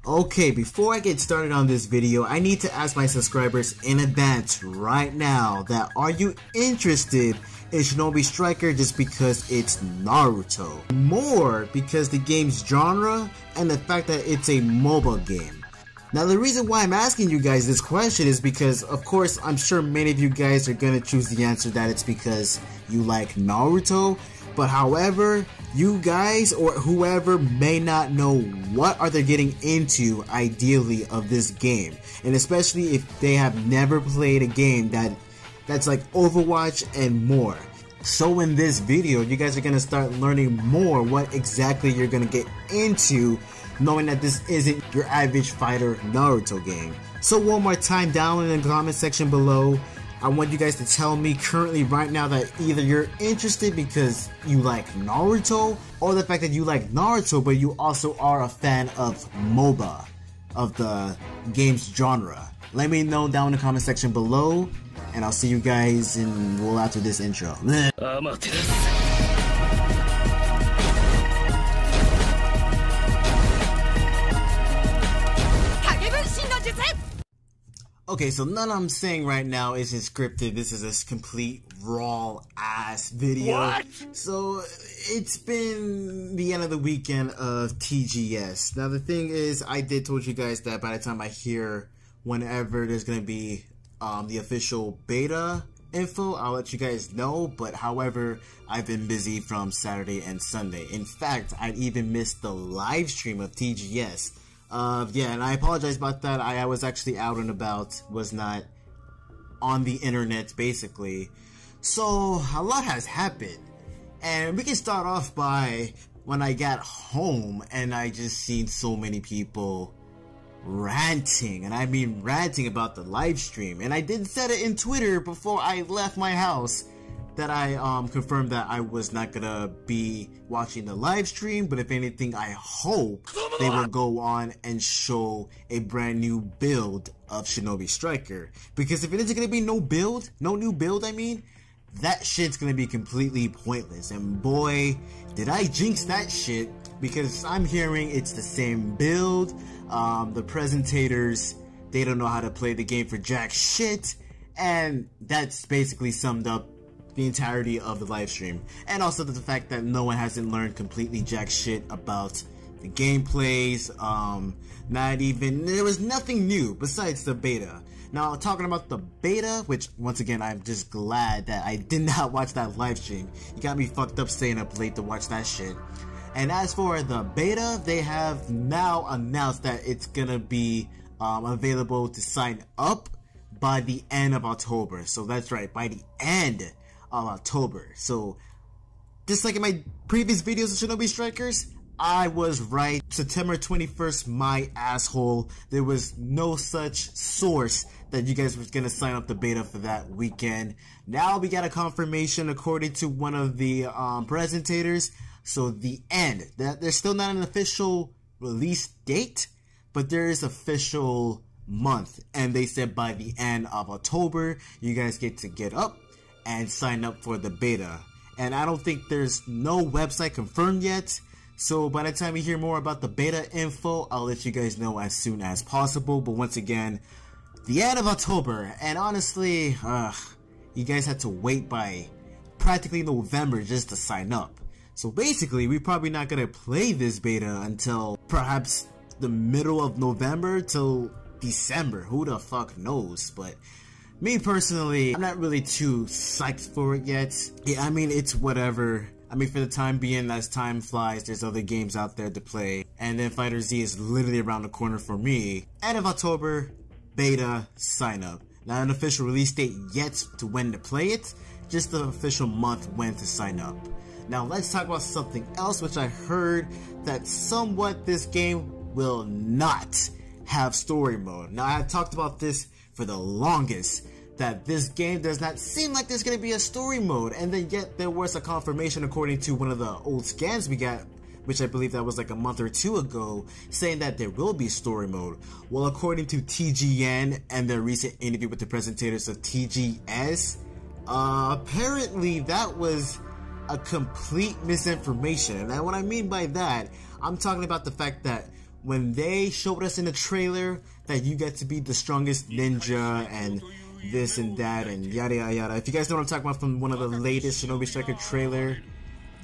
Okay, before I get started on this video, I need to ask my subscribers in advance right now that are you interested in Shinobi Striker just because it's Naruto? More because the game's genre and the fact that it's a mobile game. Now the reason why I'm asking you guys this question is because, of course, I'm sure many of you guys are gonna choose the answer that it's because you like Naruto, but however, you guys or whoever may not know what are they getting into ideally of this game, and especially if they have never played a game that's like Overwatch and more. So in this video, you guys are gonna start learning more what exactly you're gonna get into, knowing that this isn't your average fighter Naruto game. So one more time down in the comment section below, I want you guys to tell me currently right now that either you're interested because you like Naruto, or the fact that you like Naruto but you also are a fan of MOBA, of the game's genre. Let me know down in the comment section below, and I'll see you guys after this intro. Okay, so none I'm saying right now isn't scripted. This is a complete raw ass video. What? So it's been the end of the weekend of TGS. Now the thing is, I did told you guys that by the time I hear whenever there's gonna be the official beta info, I'll let you guys know. But however, I've been busy from Saturday and Sunday. In fact, I even missed the live stream of TGS. Yeah, and I apologize about that. I was actually out and about, was not on the internet basically. So a lot has happened, and we can start off by when I got home and I just seen so many people ranting, and I mean ranting about the live stream. And I did set it in Twitter before I left my house that I confirmed that I was not gonna be watching the live stream, but if anything, I hope they will go on and show a brand new build of Shinobi Striker. Because if it isn't gonna be no new build, I mean, that shit's gonna be completely pointless. And boy, did I jinx that shit, because I'm hearing it's the same build. The presentators, they don't know how to play the game for jack shit, and that's basically summed up the entirety of the live stream. And also the fact that no one hasn't learned completely jack shit about the gameplays. There was nothing new besides the beta. Now, talking about the beta, which once again, I'm just glad that I did not watch that live stream. You got me fucked up staying up late to watch that shit. And as for the beta, they have now announced that it's gonna be available to sign up by the end of October. So that's right, by the end of October. So just like in my previous videos of Shinobi Strikers, I was right. September 21st, my asshole. There was no such source that you guys was gonna sign up the beta for that weekend. Now we got a confirmation according to one of the presentators. So the end, there's still not an official release date, but there is official month, and they said by the end of October you guys get up and sign up for the beta. And I don't think there's no website confirmed yet, so by the time you hear more about the beta info, I'll let you guys know as soon as possible. But once again, the end of October, and honestly, you guys had to wait by practically November just to sign up. So basically, we're probably not gonna play this beta until perhaps the middle of November till December. Who the fuck knows? But me personally, I'm not really too psyched for it yet. Yeah, I mean, it's whatever. I mean, for the time being, as time flies, there's other games out there to play. And then Fighter Z is literally around the corner for me. End of October, beta, sign up. Not an official release date yet to when to play it, just the official month when to sign up. Now let's talk about something else, which I heard that somewhat this game will not have story mode. Now I have talked about this for the longest, that this game does not seem like there's going to be a story mode, and then yet there was a confirmation according to one of the old scans we got, which I believe that was like a month or two ago, saying that there will be story mode. Well, according to TGN and their recent interview with the presentators of TGS, apparently that was a complete misinformation. And what I mean by that, I'm talking about the fact that when they showed us in the trailer that you get to be the strongest ninja and this and that and yada yada yada. If you guys know what I'm talking about from one of the latest Shinobi Striker trailer,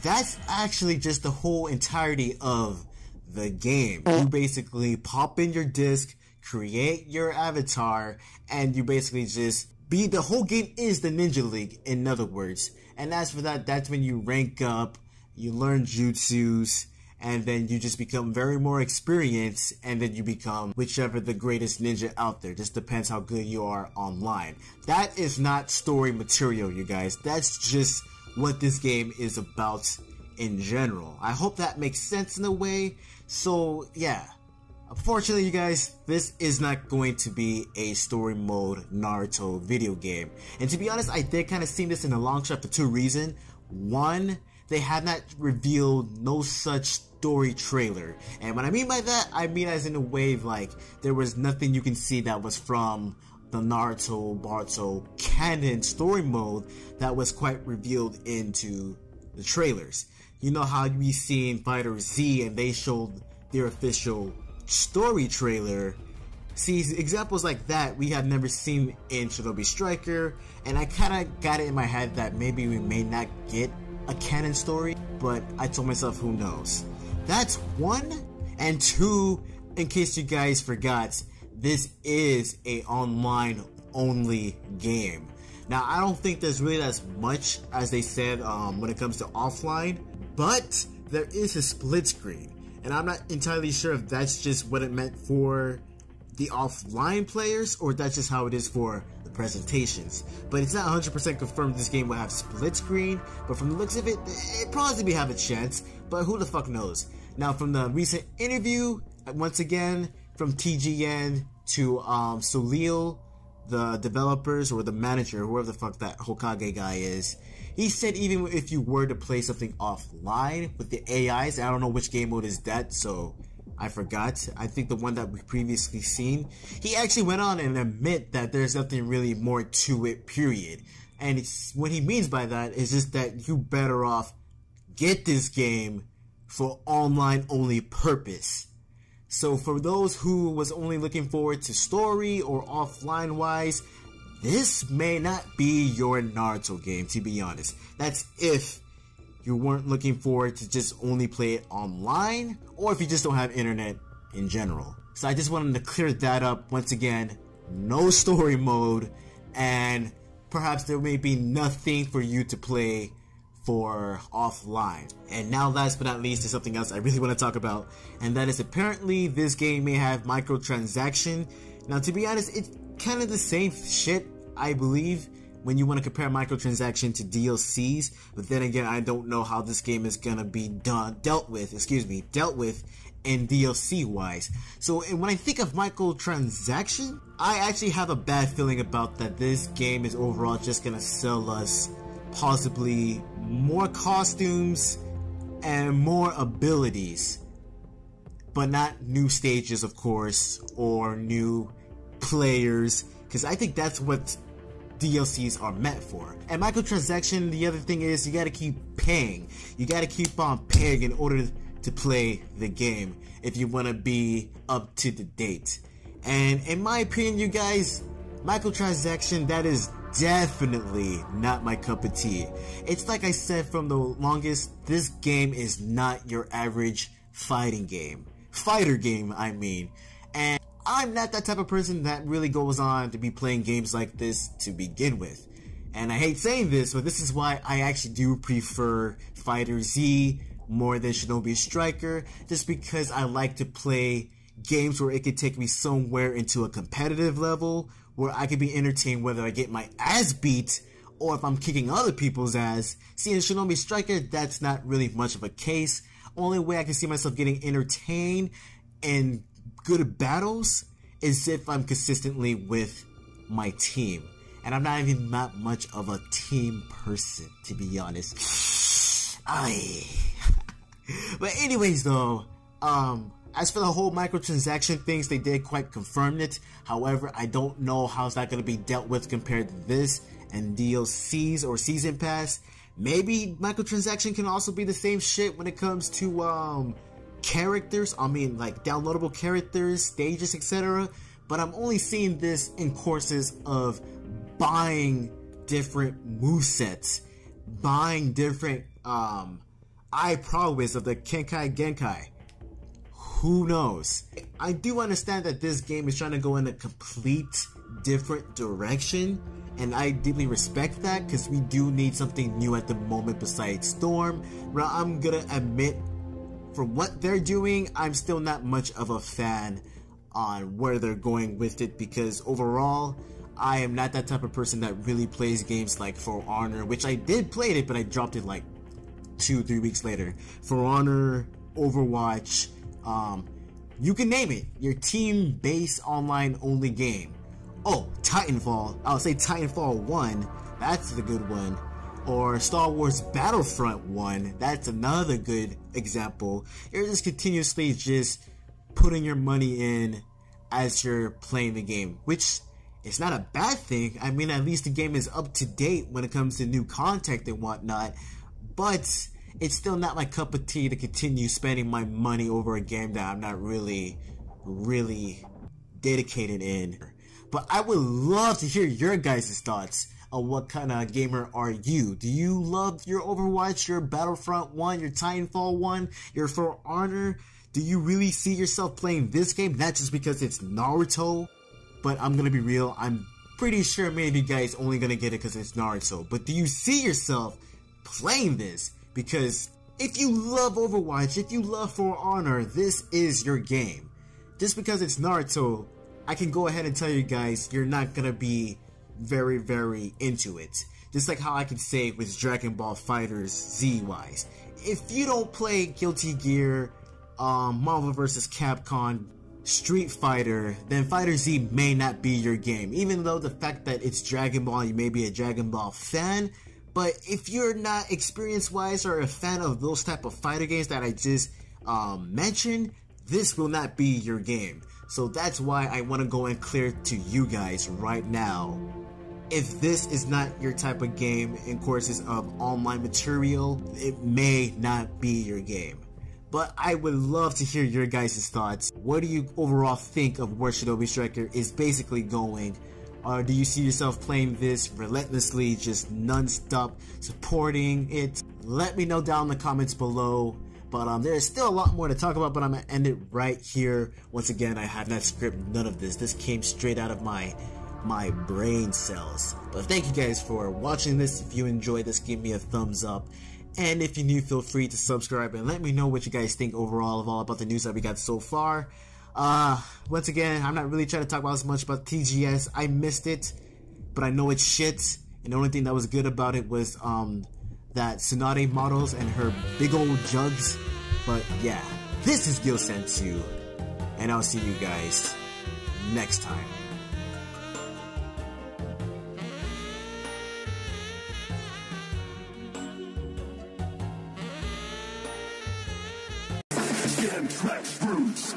that's actually just the whole entirety of the game. You basically pop in your disc, create your avatar, and you basically just be, the whole game is the Ninja League, in other words. And as for that, that's when you rank up, you learn jutsus, and then you just become very more experienced, and then you become whichever the greatest ninja out there. Just depends how good you are online. That is not story material, you guys. That's just what this game is about in general. I hope that makes sense in a way. So yeah, unfortunately, you guys, this is not going to be a story mode Naruto video game. And to be honest, I did kind of see this in the long shot for two reasons. One, they have not revealed no such story trailer. And what I mean by that, I mean as in a way like there was nothing you can see that was from the Naruto canon story mode that was quite revealed into the trailers. You know how you be seeing Fighter Z and they showed their official story trailer. See, examples like that we have never seen in Shinobi Striker, and I kind of got it in my head that maybe we may not get a canon story, but I told myself, who knows. That's one. And two, in case you guys forgot, this is a online only game. Now, I don't think there's really as much as they said when it comes to offline, but there is a split screen, and I'm not entirely sure if that's just what it meant for the offline players or that's just how it is for the presentations. But it's not 100% confirmed this game will have split screen, but from the looks of it, it probably have a chance, but who the fuck knows. Now, from the recent interview, once again, from TGN to Solil, the developers or the manager, whoever the fuck that Hokage guy is, he said even if you were to play something offline with the AIs, I don't know which game mode is that, so I forgot. I think the one that we previously seen, he actually went on and admit that there's nothing really more to it, period. And it's what he means by that is just that you better off get this game for online only purpose. So for those who was only looking forward to story or offline wise, this may not be your Naruto game, to be honest. That's if you weren't looking forward to just only play it online, or if you just don't have internet in general. So I just wanted to clear that up. Once again, no story mode, and perhaps there may be nothing for you to play for offline. And now, last but not least, is something else I really want to talk about, and that is apparently this game may have microtransaction. Now, to be honest, it's kind of the same shit, I believe, when you want to compare microtransaction to DLCs, but then again, I don't know how this game is gonna be dealt with in DLC wise. So when I think of microtransaction, I actually have a bad feeling about that this game is overall just gonna sell us possibly more costumes and more abilities, but not new stages, of course, or new players, because I think that's what DLCs are meant for. And microtransaction, the other thing is you gotta keep paying. You gotta keep on paying in order to play the game if you want to be up to the date. And in my opinion, you guys, microtransaction, that is definitely not my cup of tea. It's like I said from the longest, this game is not your average fighter game, I mean. And I'm not that type of person that really goes on to be playing games like this to begin with. And I hate saying this, but this is why I actually do prefer Fighter Z more than Shinobi Striker, just because I like to play games where it could take me somewhere into a competitive level where I could be entertained whether I get my ass beat or if I'm kicking other people's ass. See, in Shinobi Striker, that's not really much of a case. Only way I can see myself getting entertained and good battles is if I'm consistently with my team. And I'm not even that much of a team person, to be honest. But anyways though, as for the whole microtransaction things, they did quite confirm it. However, I don't know how's that going to be dealt with compared to this and DLCs or Season Pass. Maybe microtransaction can also be the same shit when it comes to characters, I mean like downloadable characters, stages, etc. But I'm only seeing this in courses of buying different movesets, buying different eye prowess of the Kenkai Genkai. Who knows? I do understand that this game is trying to go in a complete different direction, and I deeply respect that because we do need something new at the moment besides Storm. But I'm gonna admit, for what they're doing, I'm still not much of a fan on where they're going with it, because overall, I am not that type of person that really plays games like For Honor, which I did play it, but I dropped it like 2-3 weeks later. For Honor, Overwatch, you can name it, your team-based online only game. Oh, Titanfall, I'll say Titanfall 1, that's the good one. Or Star Wars Battlefront 1, that's another good example. You're just continuously just putting your money in as you're playing the game, which is not a bad thing. I mean, at least the game is up to date when it comes to new content and whatnot, but it's still not my cup of tea to continue spending my money over a game that I'm not really dedicated in. But I would love to hear your guys' thoughts on what kind of gamer are you. Do you love your Overwatch, your Battlefront 1, your Titanfall 1, your For Honor? Do you really see yourself playing this game, not just because it's Naruto? But I'm gonna be real, I'm pretty sure many of you guys only gonna get it because it's Naruto. But do you see yourself playing this? Because if you love Overwatch, if you love For Honor, this is your game. Just because it's Naruto, I can go ahead and tell you guys, you're not gonna be very into it. Just like how I can say with Dragon Ball FighterZ Z-wise. If you don't play Guilty Gear, Marvel vs. Capcom, Street Fighter, then FighterZ may not be your game. Even though the fact that it's Dragon Ball, you may be a Dragon Ball fan. But if you're not experience-wise or a fan of those type of fighter games that I just mentioned, this will not be your game. So that's why I want to go and clear to you guys right now. If this is not your type of game in courses of online material, it may not be your game. But I would love to hear your guys' thoughts. What do you overall think of where Shinobi Striker is basically going? Or do you see yourself playing this relentlessly, just non-stop supporting it? Let me know down in the comments below. But there's still a lot more to talk about, but I'm going to end it right here. Once again, I have not scripted none of this. This came straight out of my brain cells. But thank you guys for watching this. If you enjoyed this, give me a thumbs up. And if you're new, feel free to subscribe and let me know what you guys think overall of all about the news that we got so far. Once again, I'm not really trying to talk about as much about TGS. I missed it, but I know it's shit. And the only thing that was good about it was that Tsunade models and her big old jugs. But yeah, this is Gillsenzu, and I'll see you guys next time. Tracks fruits.